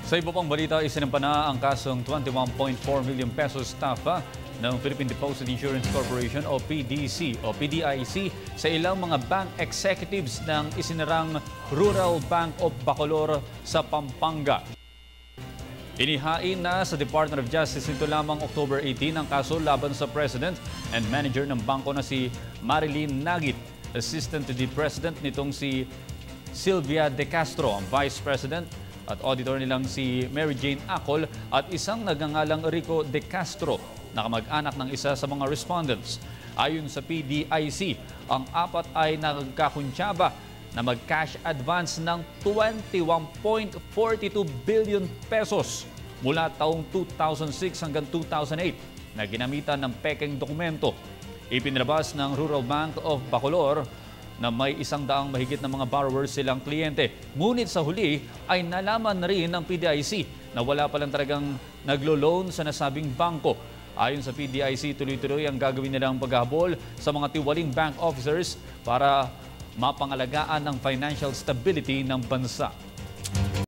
Sa iba pang balita, isinampa na ang kasong 21.4 million pesos estafa ng Philippine Deposit Insurance Corporation o PDC o PDIC sa ilang mga bank executives ng isinarang Rural Bank of Bacolor sa Pampanga. Inihain na sa Department of Justice nito lamang October 18 ang kaso laban sa President and Manager ng bangko na si Marilyn Nagit, Assistant to the President nitong si Sylvia De Castro, ang Vice President at auditor nilang si Mary Jane Acol at isang nagngangalang Rico De Castro na kamag-anak ng isa sa mga respondents. Ayon sa PDIC, ang apat ay nagkakuntsaba na mag-cash advance ng 21.42 billion pesos mula taong 2006 hanggang 2008 na ginamitan ng pekeng dokumento. Ipinilabas ng Rural Bank of Bacolor na may 100 mahigit na mga borrowers silang kliyente. Ngunit sa huli ay nalaman na rin ng PDIC na wala palang talagang naglo-loan sa nasabing bangko. Ayon sa PDIC, tuloy-tuloy ang gagawin nilang paghahabol sa mga tiwaling bank officers para mapangalagaan ng financial stability ng bansa.